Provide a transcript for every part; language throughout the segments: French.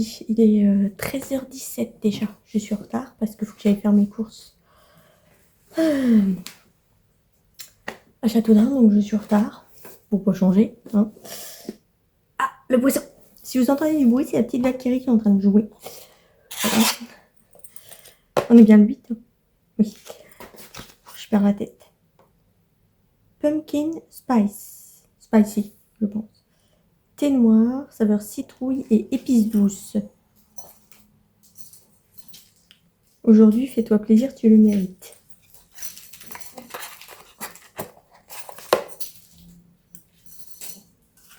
l'après-midi. Il est 13h17 déjà. Je suis en retard parce qu'il faut que j'aille faire mes courses à Châteaudun, donc je suis en retard. Pour pas changer. Hein. Ah, le poisson. Si vous entendez du bruit, c'est la petite Valkyrie qui est en train de jouer. Voilà. On est bien le 8. Hein. Oui. Je perds la tête. Pumpkin Spice. Spicy, je pense. Thé noir, saveur citrouille et épices douces. Aujourd'hui, fais-toi plaisir, tu le mérites.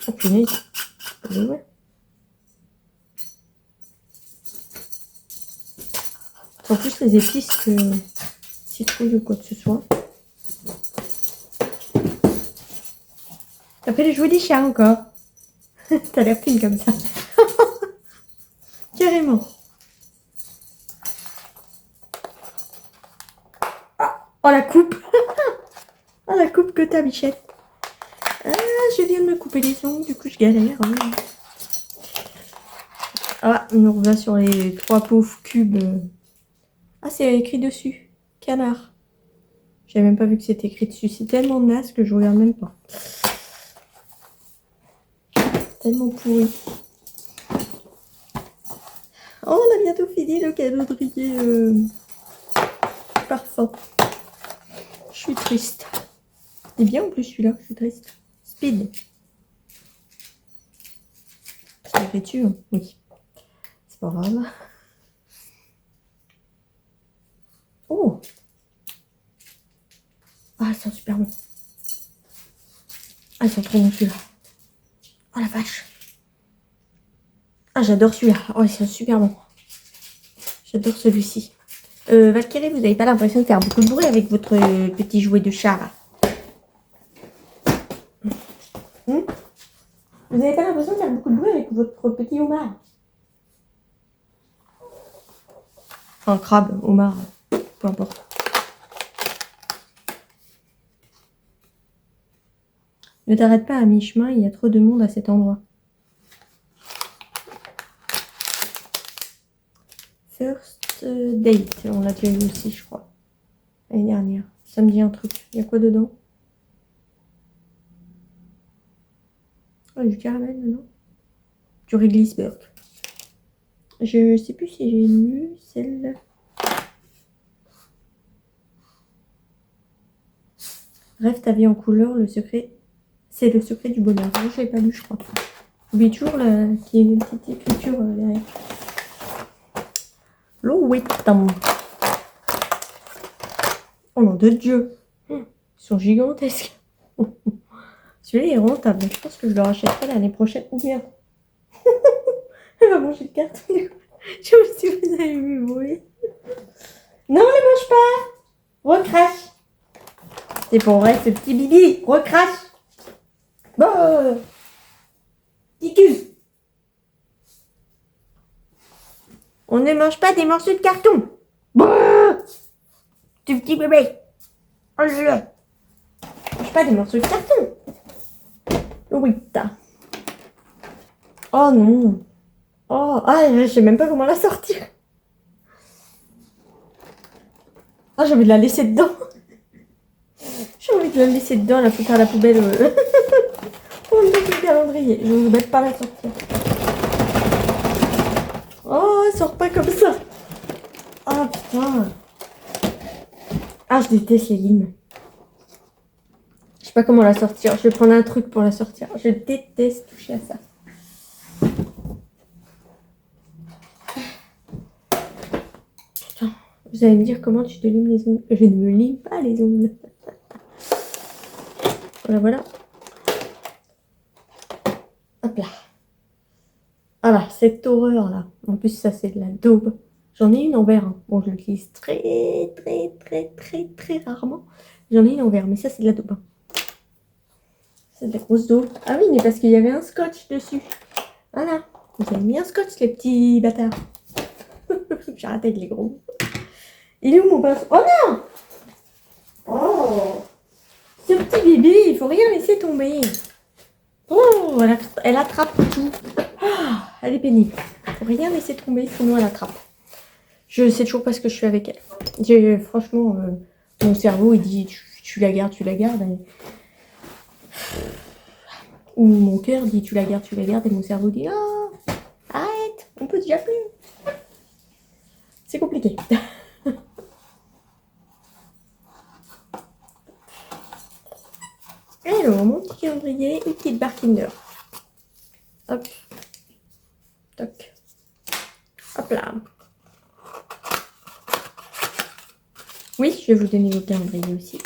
Oh punaise. Ouais. En plus, les épices que citrouille ou quoi que ce soit. T'as fait les jouets des chats encore. T'as l'air fine comme ça. Carrément. Oh la coupe. Oh la coupe que t'as, Bichette. Ah, je viens de me couper les ongles, du coup je galère. Hein. Ah, on revient sur les 3 pauvres cubes. Ah, c'est écrit dessus. Canard. J'avais même pas vu que c'était écrit dessus. C'est tellement naze que je regarde même pas. Tellement pourri. Oh, on a bientôt fini le calendrier parfum. Je suis triste. C'est bien en plus celui-là, je suis triste. Speed. C'est écrit dessus, hein. Oui. C'est pas grave. Oh. Ah, c'est super bon. Ah, c'est trop bon celui-là. Oh la vache. Ah, j'adore celui-là. Oh, c'est super bon. J'adore celui-ci. Valkyrie, vous n'avez pas l'impression de faire beaucoup de bruit avec votre petit jouet de chat là? Vous n'avez pas l'impression de faire beaucoup de bruit avec votre petit homard? Enfin, crabe, homard, peu importe. Ne t'arrête pas à mi-chemin, il y a trop de monde à cet endroit. First date, on l'a déjà eu aussi, je crois. L'année dernière. Ça me dit un truc. Il y a quoi dedans? Oh, du caramel, non? Du Wrigley's-Burg. Je sais plus si j'ai lu celle... Rêve ta vie en couleur, le secret... C'est le secret du bonheur. Moi, je l'ai pas lu, je crois. J'oublie toujours qu'il y a une petite écriture derrière. L'Owit. Oh nom de Dieu. Ils sont gigantesques. Celui-là est rentable. Je pense que je le rachèterai l'année prochaine. Ou bien. Elle va manger le carton. Je sais pas si vous avez vu, oui. Non, ne mange pas. Recrache. C'est pour vrai, ce petit bibi. Recrache. Bon. Petit cul. On ne mange pas des morceaux de carton. Bon. Tu petit bébé. Oh je ne mange pas des morceaux de carton. Oui, t'as. Oh non. Oh, ah, je sais même pas comment la sortir. Ah, j'ai envie de la laisser dedans. J'ai envie de la laisser dedans, la foutre à la poubelle. Pour me mettre le calendrier. Je ne vous bête pas la sortir. Oh, elle sort pas comme ça. Ah, putain. Ah, je déteste les limes. Je sais pas comment la sortir. Je vais prendre un truc pour la sortir. Je déteste toucher à ça. Putain, vous allez me dire comment tu te limes les ongles. Je ne me lime pas les ongles. Voilà, voilà. Hop là. Voilà, cette horreur là. En plus, ça c'est de la daube. J'en ai une en verre. Hein. Bon, je l'utilise très rarement. J'en ai une en verre, mais ça c'est de la daube. Hein. C'est de la grosse daube. Ah oui, mais parce qu'il y avait un scotch dessus. Voilà. Vous avez mis un scotch, les petits bâtards. J'arrête avec les gros. Il est où mon pinceau? Oh non! Oh! Ce petit bébé, il faut rien laisser tomber. Oh, elle attrape tout. Oh, elle est pénible. faut rien laisser tomber, sinon elle attrape. Je sais toujours pas ce que je fais avec elle. Franchement, mon cerveau, il dit, tu la gardes, tu la gardes. Ou mon cœur dit, tu la gardes, et mon cerveau dit, oh, arrête, on peut déjà plus. C'est compliqué. Alors, mon petit calendrier, une petite barre Kinder. Hop. Toc. Hop là. Oui, je vais vous donner le calendrier aussi.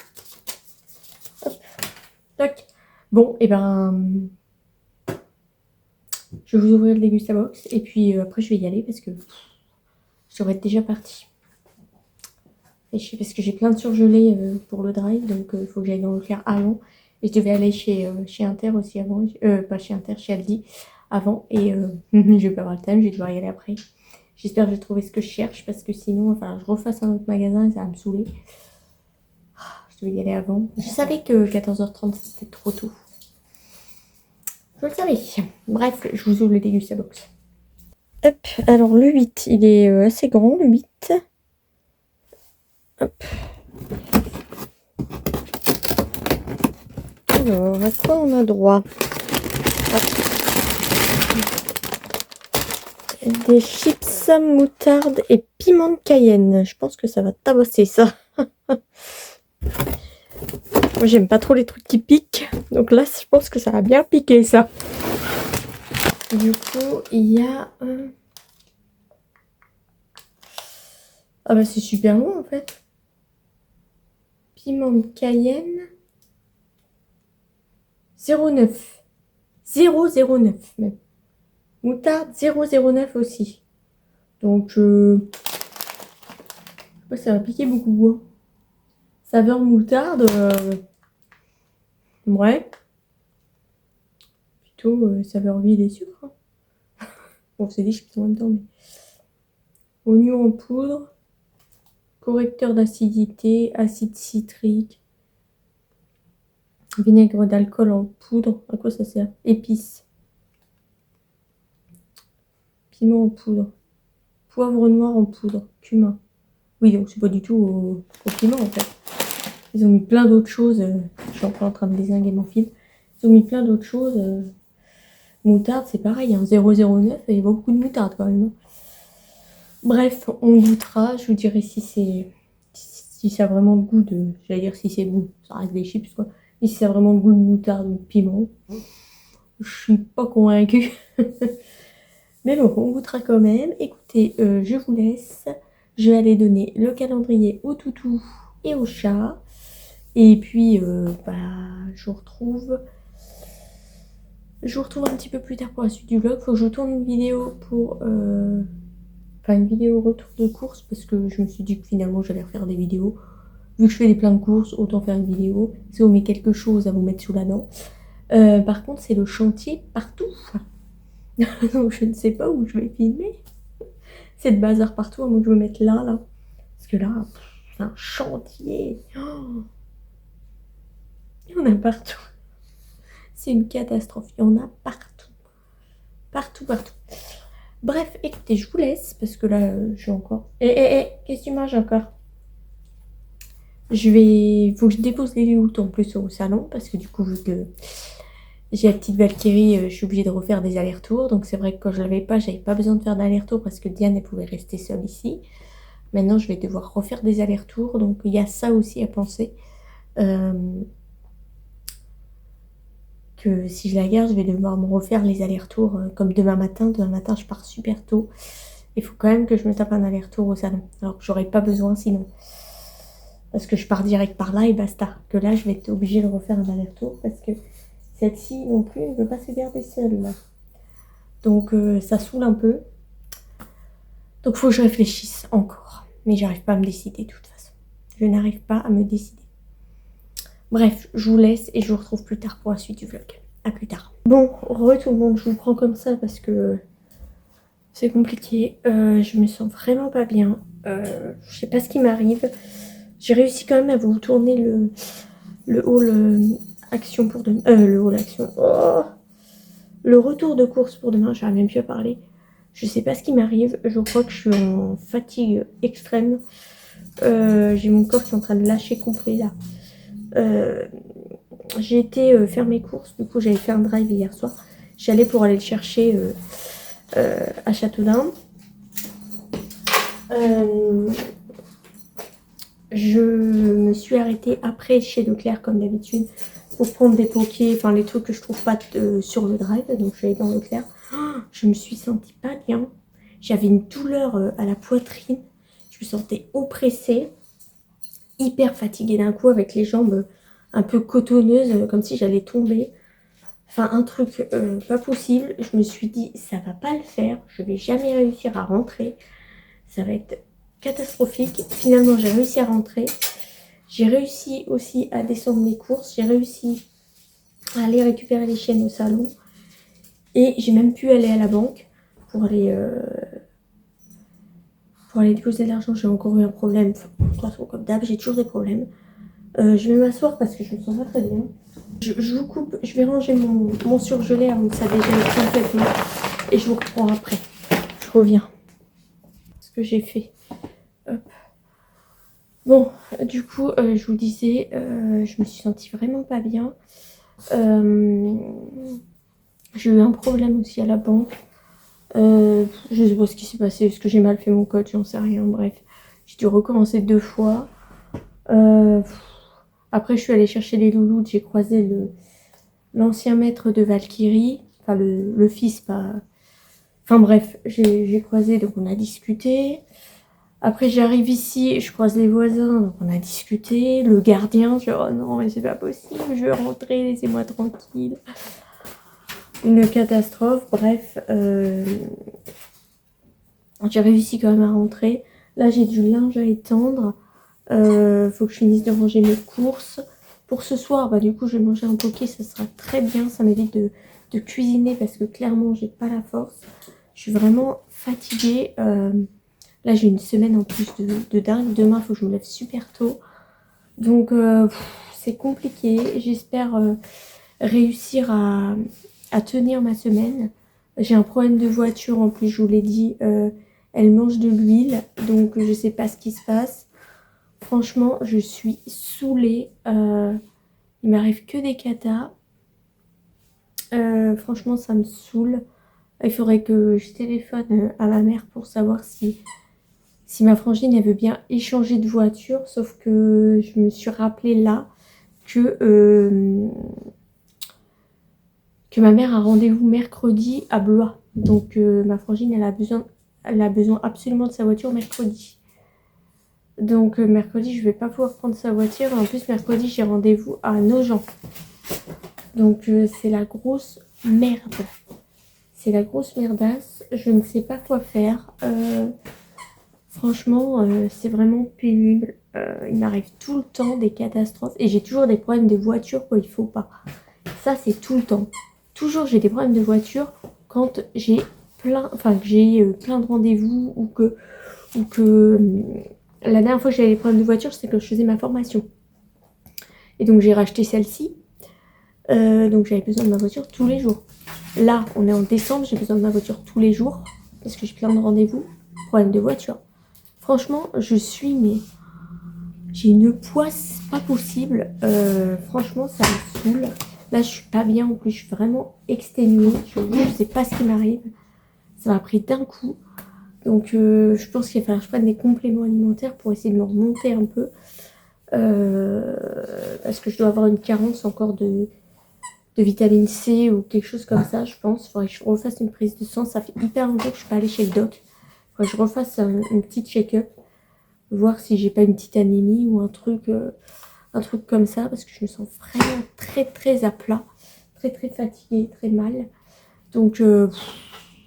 Hop. Toc. Bon, et ben... je vais vous ouvrir le Dégustabox. Et puis après, je vais y aller parce que... je devrais être déjà partie. Et je sais parce que j'ai plein de surgelés pour le drive. Donc, il faut que j'aille dans le faire avant. Et je devais aller chez Inter aussi avant. Pas chez Inter, chez Aldi avant. Et je vais pas avoir le temps, je vais devoir y aller après. J'espère que je vais trouver ce que je cherche. Parce que sinon, enfin, je refasse un autre magasin et ça va me saouler. Je devais y aller avant. Je savais que 14h30 c'était trop tôt. Je le savais. Bref, je vous ouvre le Dégustabox. Hop, alors le 8, il est assez grand, le 8. Hop. Alors, à quoi on a droit? Des chips, moutarde et piment de Cayenne. Je pense que ça va tabasser ça. Moi, j'aime pas trop les trucs qui piquent. Donc là, je pense que ça va bien piquer ça. Du coup, il y a... ah bah c'est super bon en fait. Piment de Cayenne. 0,9. 0,09 même. Moutarde 0,09 aussi. Donc, ça va piquer beaucoup. Hein. Saveur moutarde. Ouais. Plutôt saveur huile et sucre. Hein. Bon, c'est des chips en même temps. Mais... oignon en poudre. Correcteur d'acidité. Acide citrique. Vinaigre d'alcool en poudre. À quoi ça sert? Épices. Piment en poudre. Poivre noir en poudre. Cumin. Oui, donc c'est pas du tout au piment en fait. Ils ont mis plein d'autres choses. Je suis encore en train de dézinguer mon fil. Ils ont mis plein d'autres choses. Moutarde, c'est pareil. Hein, 0,09 et il y a beaucoup de moutarde quand même. Hein. Bref, on goûtera. Je vous dirai si ça a vraiment le goût de... j'allais dire si c'est bon. Ça reste des chips quoi. Et si ça a vraiment le goût de moutarde ou de piment. Je suis pas convaincue. Mais bon, on goûtera quand même. Écoutez, je vous laisse. Je vais aller donner le calendrier au toutou et au chat. Et puis, je vous retrouve un petit peu plus tard pour la suite du vlog. Faut que je tourne une vidéo pour... une vidéo retour de course. Parce que je me suis dit que finalement, j'allais refaire des vidéos. Vu que je fais plein de courses, autant faire une vidéo. Ça vous met quelque chose à vous mettre sous la dent. Par contre, c'est le chantier partout. Donc je ne sais pas où je vais filmer. C'est de bazar partout, à moins que je me mette là. Parce que là, c'est un chantier. Oh, il y en a partout. C'est une catastrophe. Il y en a partout. Partout. Bref, écoutez, je vous laisse. Parce que là, j'ai encore... qu'est-ce que tu manges encore? Faut que je dépose les loups en plus au salon. Parce que du coup, vu que... j'ai la petite Valkyrie, je suis obligée de refaire des allers-retours. Donc c'est vrai que quand je l'avais pas, j'avais pas besoin de faire d'aller-retour parce que Diane, elle pouvait rester seule ici. Maintenant, je vais devoir refaire des allers-retours. Donc il y a ça aussi à penser. Que si je la garde, je vais devoir me refaire les allers-retours comme demain matin. Demain matin, je pars super tôt. Il faut quand même que je me tape un aller-retour au salon. Alors que j'aurais pas besoin sinon. Parce que je pars direct par là et basta. Que là, je vais être obligée de refaire un aller-retour parce que... celle-ci non plus ne veut pas se garder seule. Là. Donc ça saoule un peu. Donc il faut que je réfléchisse encore. Mais j'arrive pas à me décider de toute façon. Je n'arrive pas à me décider. Bref, je vous laisse et je vous retrouve plus tard pour la suite du vlog. A plus tard. Bon, tout le monde, je vous prends comme ça parce que c'est compliqué. Je me sens vraiment pas bien. Je sais pas ce qui m'arrive. J'ai réussi quand même à vous tourner le haul action pour demain. Le haul action. Oh, le retour de course pour demain, j'arrive même plus à parler. Je sais pas ce qui m'arrive. Je crois que je suis en fatigue extrême. J'ai mon corps qui est en train de lâcher complet là. J'ai été faire mes courses. Du coup, j'avais fait un drive hier soir. J'allais pour aller le chercher à Châteaudun. Je me suis arrêtée après chez Leclerc comme d'habitude pour prendre des pokés, enfin les trucs que je trouve pas sur le drive. Donc je suis allée dans Leclerc. Oh, je me suis sentie pas bien. J'avais une douleur à la poitrine. Je me sentais oppressée, hyper fatiguée d'un coup avec les jambes un peu cotonneuses, comme si j'allais tomber. Enfin un truc pas possible. Je me suis dit ça va pas le faire. Je vais jamais réussir à rentrer. Ça va être catastrophique. Finalement, j'ai réussi à rentrer. J'ai réussi aussi à descendre mes courses. J'ai réussi à aller récupérer les chiennes au salon. Et j'ai même pu aller à la banque pour aller déposer de l'argent. J'ai encore eu un problème. Enfin, de toute façon, comme d'hab, j'ai toujours des problèmes. Je vais m'asseoir parce que je me sens pas très bien. Je vous coupe. Je vais ranger mon surgelé avant que ça dégèle complètement. Et je vous reprends après. Je reviens. Ce que j'ai fait. Hop. Bon, du coup, je vous disais, je me suis sentie vraiment pas bien. J'ai eu un problème aussi à la banque. Je sais pas ce qui s'est passé, est-ce que j'ai mal fait mon code, j'en sais rien, bref. J'ai dû recommencer 2 fois. Après, je suis allée chercher les louloutes, j'ai croisé l'ancien maître de Valkyrie. Enfin, le fils, pas... Enfin bref, j'ai croisé, donc on a discuté. Après, j'arrive ici, je croise les voisins, donc on a discuté. Le gardien, je dis, oh non, mais c'est pas possible, je veux rentrer, laissez-moi tranquille. Une catastrophe, bref. J'ai réussi quand même à rentrer. Là, j'ai du linge à étendre. Faut que je finisse de ranger mes courses. Pour ce soir, bah, du coup, je vais manger un poké, ça sera très bien. Ça m'évite de cuisiner parce que clairement, j'ai pas la force. Je suis vraiment fatiguée. Là, j'ai une semaine en plus de dingue. Demain, il faut que je me lève super tôt. Donc, c'est compliqué. J'espère réussir à tenir ma semaine. J'ai un problème de voiture en plus, je vous l'ai dit. Elle mange de l'huile, donc je sais pas ce qui se passe. Franchement, je suis saoulée. Il m'arrive que des catas. Franchement, ça me saoule. Il faudrait que je téléphone à ma mère pour savoir si ma frangine elle veut bien échanger de voiture. Sauf que je me suis rappelé là que ma mère a rendez-vous mercredi à Blois. Donc ma frangine elle a besoin absolument de sa voiture mercredi. Donc mercredi je vais pas pouvoir prendre sa voiture. Et en plus mercredi j'ai rendez-vous à Nogent. Donc c'est la grosse merde. C'est la grosse merdasse. Je ne sais pas quoi faire. Franchement c'est vraiment pénible. Il m'arrive tout le temps des catastrophes. Et j'ai toujours des problèmes de voiture quand il faut pas. Ça c'est tout le temps. Toujours j'ai des problèmes de voiture quand j'ai plein de rendez-vous ou que la dernière fois que j'avais des problèmes de voiture, c'est que je faisais ma formation. Et donc j'ai racheté celle-ci. Donc j'avais besoin de ma voiture tous les jours. Là, on est en décembre, j'ai besoin de ma voiture tous les jours parce que j'ai plein de rendez-vous. Problème de voiture. Franchement, j'ai une poisse pas possible. Franchement, ça me saoule. Là, je suis pas bien. En plus, je suis vraiment exténuée. Je sais pas ce qui m'arrive. Ça m'a pris d'un coup. Donc, je pense qu'il va falloir que je prenne des compléments alimentaires pour essayer de me remonter un peu. Parce que je dois avoir une carence encore de vitamine C ou quelque chose comme ça, je pense. Il faudrait que je refasse une prise de sang. Ça fait hyper longtemps que je suis pas allée chez le doc. Il faudrait que je refasse une petite check-up. Voir si j'ai pas une petite anémie ou un truc comme ça. Parce que je me sens vraiment très très à plat. Très très fatiguée, très mal. Donc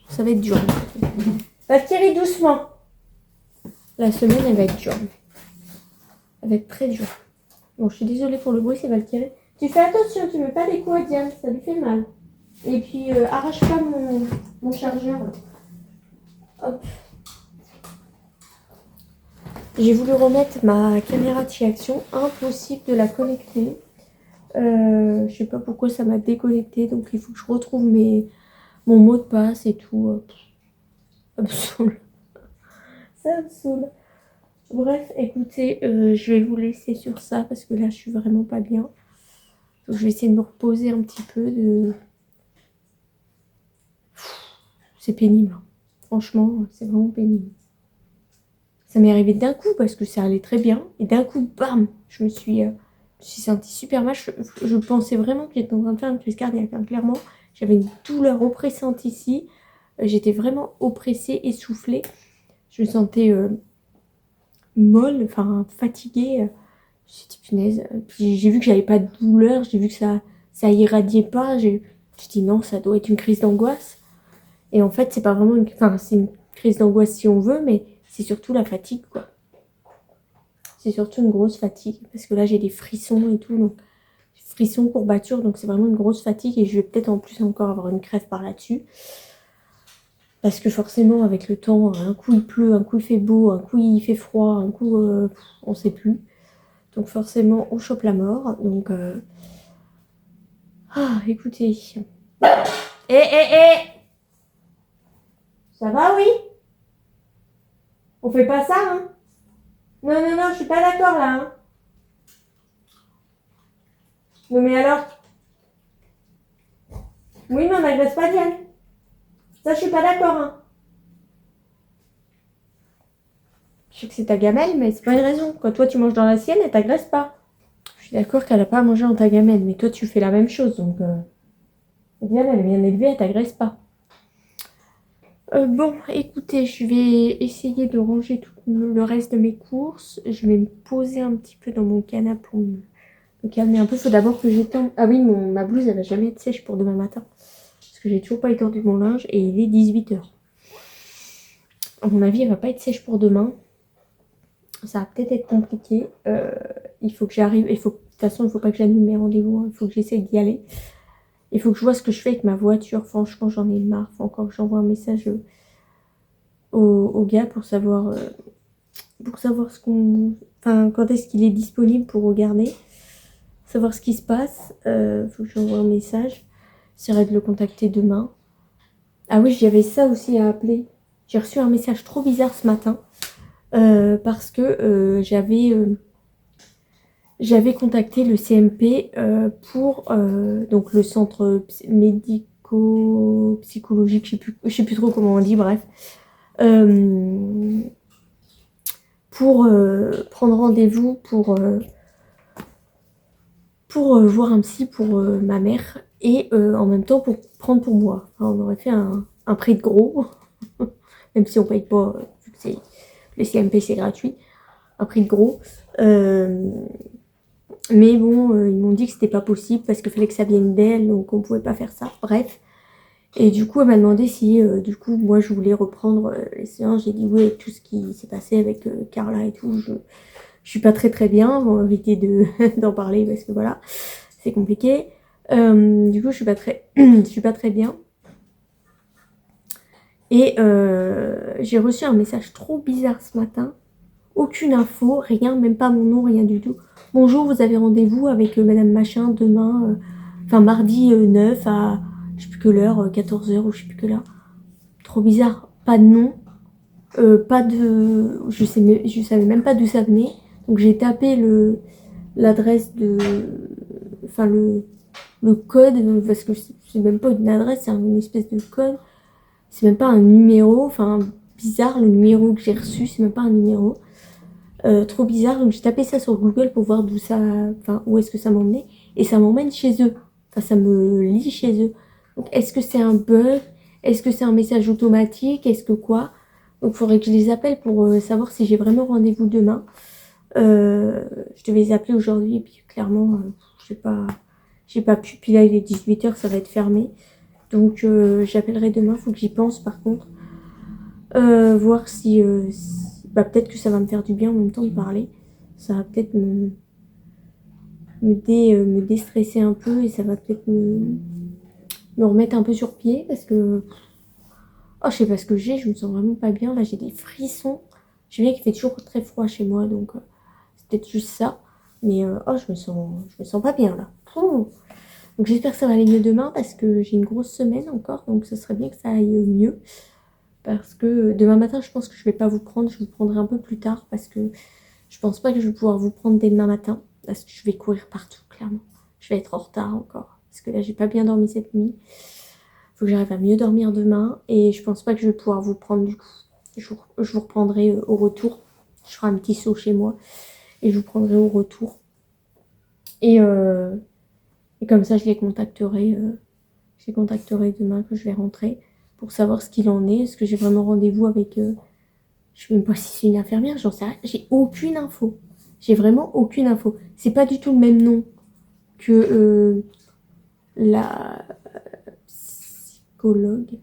ça va être dur. Valkyrie, doucement. La semaine, elle va être dure. Elle va être très dure. Bon, je suis désolée pour le bruit, c'est Valkyrie. Tu fais attention, tu mets pas des coups à Diane, ça lui fait mal. Et puis, arrache pas mon chargeur. Hop. J'ai voulu remettre ma caméra de chez Action. Impossible de la connecter. Je sais pas pourquoi ça m'a déconnecté. Donc, il faut que je retrouve mon mot de passe et tout. Ça me saoule. Ça me saoule. Bref, écoutez, je vais vous laisser sur ça parce que là, je suis vraiment pas bien. Donc, je vais essayer de me reposer un petit peu. C'est pénible. Franchement, c'est vraiment pénible. Ça m'est arrivé d'un coup parce que ça allait très bien. Et d'un coup, bam, je me suis sentie super mal. Je pensais vraiment que j'étais en train de faire une crise cardiaque. Hein. Clairement, j'avais une douleur oppressante ici. J'étais vraiment oppressée, essoufflée. Je me sentais molle, enfin fatiguée. J'ai dit punaise. Puis j'ai vu que j'avais pas de douleur. J'ai vu que ça irradiait pas. J'ai dit non, ça doit être une crise d'angoisse. Et en fait, c'est pas vraiment une... Enfin, c'est une crise d'angoisse si on veut, mais c'est surtout la fatigue, quoi. C'est surtout une grosse fatigue, parce que là, j'ai des frissons et tout, donc frissons, courbatures, donc c'est vraiment une grosse fatigue, et je vais peut-être en plus encore avoir une crève par là-dessus. Parce que forcément, avec le temps, un coup il pleut, un coup il fait beau, un coup il fait froid, un coup on sait plus. Donc forcément, on chope la mort. Donc, ah, écoutez. Ça va, oui? On fait pas ça, hein? Non, non, non, je suis pas d'accord là, hein? Non, mais alors? Oui, mais on n'agresse pas Diane. Ça, je suis pas d'accord, hein? Je sais que c'est ta gamelle, mais c'est pas une raison. Quand toi, tu manges dans la sienne, elle t'agresse pas. Je suis d'accord qu'elle a pas à manger dans ta gamelle, mais toi, tu fais la même chose, donc... Diane, elle est bien élevée, elle t'agresse pas. Bon, écoutez, je vais essayer de ranger tout le reste de mes courses. Je vais me poser un petit peu dans mon canapé pour me calmer un peu. Il faut d'abord que j'étende. Ah oui, ma blouse, elle va jamais être sèche pour demain matin. Parce que j'ai toujours pas étendu mon linge et il est 18h. À mon avis, elle va pas être sèche pour demain. Ça va peut-être être compliqué. Il faut que j'arrive. De toute façon, il faut pas que j'annule mes rendez-vous. Hein. Il faut que j'essaie d'y aller. Il faut que je vois ce que je fais avec ma voiture. Franchement, j'en ai marre. Il faut encore que j'envoie un message au gars pour savoir ce qu'on... Enfin, quand est-ce qu'il est disponible pour regarder. Savoir ce qui se passe. Faut que j'envoie un message. J'essaierai de le contacter demain. Ah oui, j'avais ça aussi à appeler. J'ai reçu un message trop bizarre ce matin. Parce que j'avais contacté le CMP pour donc le centre médico-psychologique, je sais plus trop comment on dit, bref, pour prendre rendez-vous pour voir un psy pour ma mère et en même temps pour prendre pour moi. Enfin, on aurait fait un prix de gros, même si on paye pas, vu que c'est le CMP c'est gratuit, un prix de gros. Mais bon, ils m'ont dit que c'était pas possible parce qu'il fallait que ça vienne d'elle, donc on pouvait pas faire ça. Bref. Et du coup, elle m'a demandé si, du coup, moi, je voulais reprendre les séances. J'ai dit oui, avec tout ce qui s'est passé avec Carla et tout. Je suis pas très très bien. On va éviter d'en parler parce que voilà, c'est compliqué. Du coup, je suis pas très bien. Et j'ai reçu un message trop bizarre ce matin. Aucune info, rien, même pas mon nom, rien du tout. Bonjour, vous avez rendez-vous avec Madame Machin demain, enfin mardi 9 à je sais plus que l'heure, 14h ou je sais plus que l'heure. Trop bizarre, pas de nom, pas de. Je savais même pas d'où ça venait. Donc j'ai tapé l'adresse de. Enfin le code, parce que c'est même pas une adresse, c'est une espèce de code. C'est même pas un numéro, enfin bizarre le numéro que j'ai reçu, c'est même pas un numéro. Trop bizarre, donc j'ai tapé ça sur Google pour voir où est-ce que ça m'emmenait, et ça m'emmène chez eux, enfin ça me lie chez eux. Donc est-ce que c'est un bug, est-ce que c'est un message automatique, est-ce que quoi? Donc il faudrait que je les appelle pour savoir si j'ai vraiment rendez-vous demain. Je devais les appeler aujourd'hui et puis clairement j'ai pas pu, puis là il est 18h, ça va être fermé, donc j'appellerai demain, faut que j'y pense par contre. Voir si, bah, peut-être que ça va me faire du bien en même temps de parler. Ça va peut-être me déstresser un peu et ça va peut-être me remettre un peu sur pied parce que oh, je sais pas ce que j'ai, je me sens vraiment pas bien. Là, j'ai des frissons. Je sais bien qu'il fait toujours très froid chez moi, donc c'est peut-être juste ça. Mais oh, je me sens pas bien là. Ouh. Donc j'espère que ça va aller mieux demain parce que j'ai une grosse semaine encore, donc ce serait bien que ça aille mieux. Parce que demain matin, je pense que je vais pas vous prendre. Je vous prendrai un peu plus tard parce que je pense pas que je vais pouvoir vous prendre dès demain matin. Parce que je vais courir partout, clairement. Je vais être en retard encore. Parce que là, j'ai pas bien dormi cette nuit. Faut que j'arrive à mieux dormir demain. Et je pense pas que je vais pouvoir vous prendre du coup. Je vous reprendrai au retour. Je ferai un petit saut chez moi. Et je vous prendrai au retour. Et comme ça, je les contacterai. Je les contacterai demain que je vais rentrer. Pour savoir ce qu'il en est. Est-ce que j'ai vraiment rendez-vous avec... je sais même pas si c'est une infirmière. J'en sais rien. J'ai aucune info. J'ai vraiment aucune info. C'est pas du tout le même nom que la psychologue.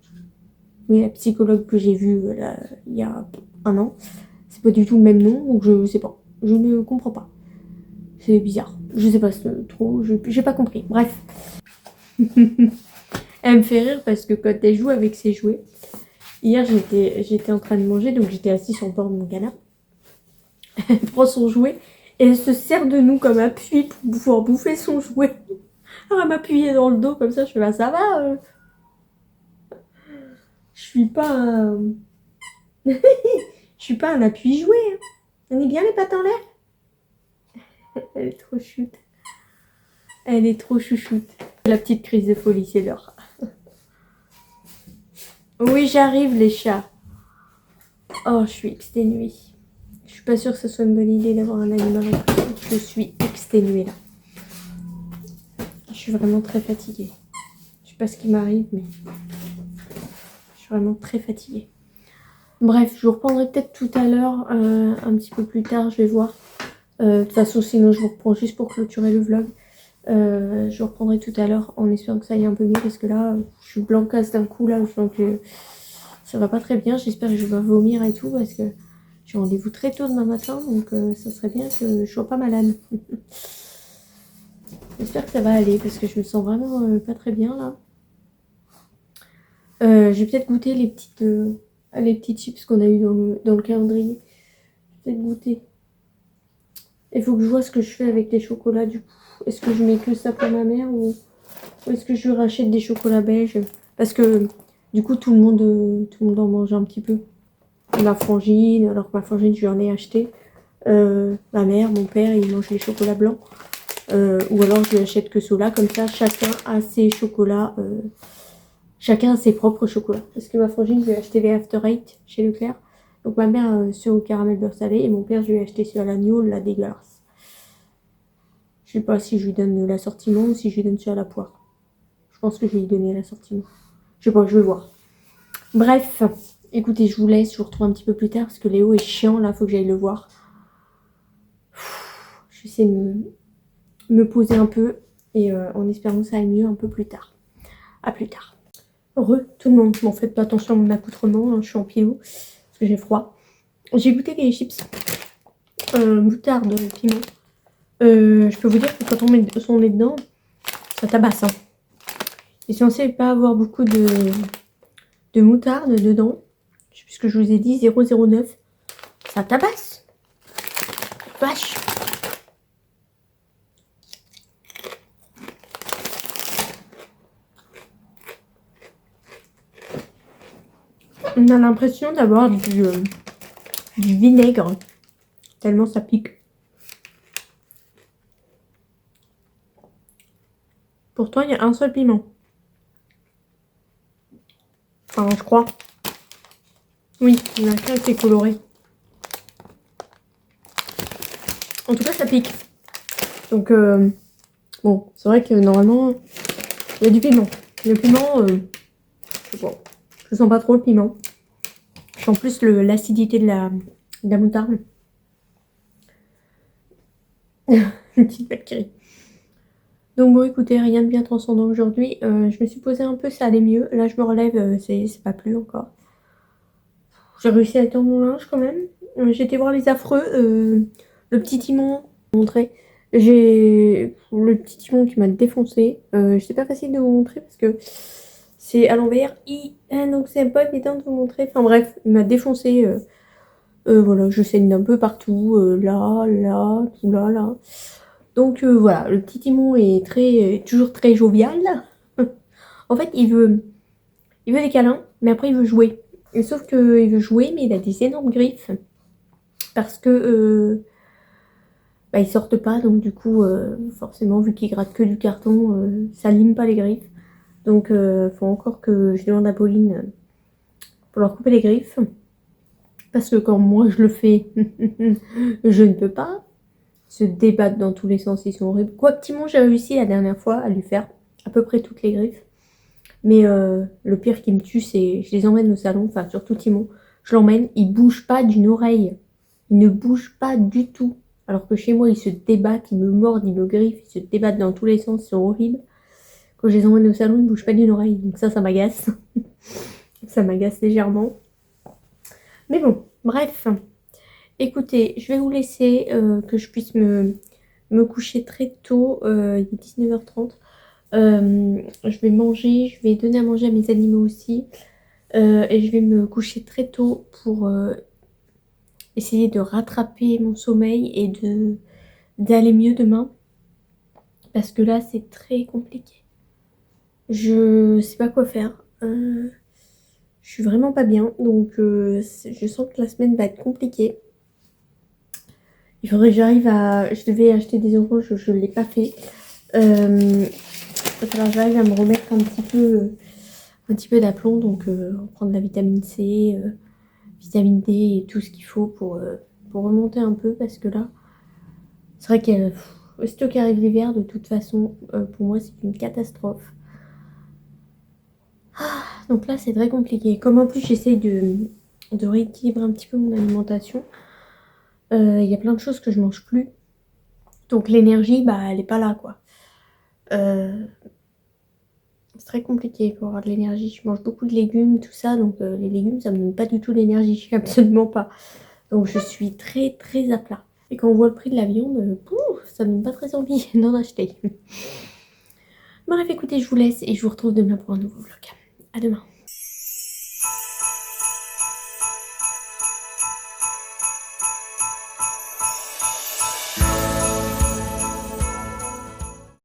Oui, la psychologue que j'ai vue il y a un an. C'est pas du tout le même nom, donc je sais pas. Je ne comprends pas. C'est bizarre. Je sais pas trop. J'ai pas compris. Bref. Elle me fait rire parce que quand elle joue avec ses jouets. Hier, j'étais en train de manger, donc j'étais assise sur le bord de mon canapé. Elle prend son jouet et elle se sert de nous comme appui pour pouvoir bouffer son jouet. Alors elle m'appuyait dans le dos comme ça, je fais bah ça va. Je suis pas un... je suis pas un appui-jouet. Hein. On est bien les pattes en l'air. Elle est trop chute. Elle est trop chouchoute. La petite crise de folie, c'est l'heure. Oui, j'arrive les chats. Oh, je suis exténuée. Je suis pas sûre que ce soit une bonne idée d'avoir un animal en plus. Je suis exténuée là. Je suis vraiment très fatiguée. Je sais pas ce qui m'arrive, mais je suis vraiment très fatiguée. Bref, je vous reprendrai peut-être tout à l'heure, un petit peu plus tard, je vais voir. De toute façon, sinon je vous reprends juste pour clôturer le vlog. Je vous reprendrai tout à l'heure en espérant que ça aille un peu mieux parce que là, je suis blancasse d'un coup là, donc ça va pas très bien. J'espère que je vais vomir et tout parce que j'ai rendez-vous très tôt demain matin, donc ça serait bien que je sois pas malade. J'espère que ça va aller parce que je me sens vraiment pas très bien là. Je vais peut-être goûter les petites chips qu'on a eu dans le calendrier. Je vais peut-être goûter. Il faut que je vois ce que je fais avec les chocolats du coup. Est-ce que je mets que ça pour ma mère ou est-ce que je rachète des chocolats belges? Parce que du coup tout le monde en mange un petit peu. Ma frangine, alors que ma frangine je lui en ai acheté. Ma mère, mon père, ils mangent les chocolats blancs. Ou alors je lui achète que ceux-là, comme ça chacun a ses chocolats. Chacun a ses propres chocolats. Parce que ma frangine, je lui ai acheté les After Eight chez Leclerc. Donc ma mère, ceux au caramel beurre salé. Et mon père, je lui ai acheté ceux à l'agneau, la dégueulasse. Je sais pas si je lui donne l'assortiment ou si je lui donne ceux à la poire. Je pense que je vais lui donner l'assortiment. Je sais pas, je vais voir. Bref, écoutez, je vous laisse. Je vous retrouve un petit peu plus tard parce que Léo est chiant là, faut que j'aille le voir. Je vais essayer de me poser un peu et en espérant que ça aille mieux un peu plus tard. À plus tard. Tout le monde, m'en faites pas attention à mon accoutrement, hein, je suis en pilou parce que j'ai froid. J'ai goûté les chips moutarde, piment. Je peux vous dire que quand on met son nez dedans, ça tabasse. Hein. Et si on sait pas avoir beaucoup de moutarde dedans, je sais plus ce que je vous ai dit, 0,09, ça tabasse. Vache. On a l'impression d'avoir du vinaigre, tellement ça pique. Pourtant, il y a un seul piment. Enfin, je crois. Oui, il y en a qu'un qui est coloré. En tout cas, ça pique. Donc, bon, c'est vrai que normalement, il y a du piment. Le piment, je sais pas. Je sens pas trop le piment. Je sens plus l'acidité de la moutarde. Une petite bactérie. Donc bon, écoutez, rien de bien transcendant aujourd'hui. Je me suis posée un peu, ça allait mieux. Là, je me relève, c'est pas plus encore. J'ai réussi à étendre mon linge quand même. J'ai été voir les affreux. Le petit Timon montré. J'ai le petit Timon qui m'a défoncé. C'est pas facile de vous montrer parce que c'est à l'envers. Donc c'est pas évident de vous montrer. Enfin bref, il m'a défoncé. Voilà, je saigne un peu partout. Là, tout là, là. Donc voilà, le petit Timon est toujours très jovial. En fait, il veut des câlins, mais après il veut jouer. Et sauf qu'il veut jouer, mais il a des énormes griffes. Parce que bah, ils sortent pas, donc du coup, forcément, vu qu'il gratte que du carton, ça lime pas les griffes. Donc, faut encore que je demande à Pauline pour leur couper les griffes. Parce que quand moi je le fais, je ne peux pas. Se débattre dans tous les sens, ils sont horribles. Quoi que Timon, j'ai réussi la dernière fois à lui faire à peu près toutes les griffes. Mais le pire qui me tue, c'est je les emmène au salon, enfin surtout Timon. Je l'emmène, il bouge pas d'une oreille. Il ne bouge pas du tout. Alors que chez moi, ils se débattent, ils me mordent, ils me griffent, ils se débattent dans tous les sens, ils sont horribles. Quand je les emmène au salon, ils ne bougent pas d'une oreille. Donc ça m'agace. Ça m'agace légèrement. Mais bon, bref. Écoutez, je vais vous laisser que je puisse me coucher très tôt. Il est 19h30. Je vais manger, je vais donner à manger à mes animaux aussi. Et je vais me coucher très tôt pour essayer de rattraper mon sommeil et d'aller mieux demain. Parce que là, c'est très compliqué. Je sais pas quoi faire. Je suis vraiment pas bien. Donc, je sens que la semaine va être compliquée. Il faudrait que j'arrive à... Je devais acheter des oranges, je ne l'ai pas fait. Il va falloir que j'arrive à me remettre un petit peu d'aplomb. Donc, reprendre la vitamine C, vitamine D et tout ce qu'il faut pour remonter un peu. Parce que là, c'est vrai qu'aussitôt qu'arrive l'hiver, de toute façon, pour moi, c'est une catastrophe. Donc là, c'est très compliqué. Comme en plus, j'essaye de rééquilibrer un petit peu mon alimentation. Il y a plein de choses que je mange plus. Donc l'énergie, bah, elle est pas là, quoi. C'est très compliqué pour avoir de l'énergie. Je mange beaucoup de légumes, tout ça. Donc les légumes, ça me donne pas du tout l'énergie. Absolument pas. Donc je suis très, très à plat. Et quand on voit le prix de la viande, ça me donne pas très envie d'en acheter. Bref, écoutez, je vous laisse et je vous retrouve demain pour un nouveau vlog. À demain.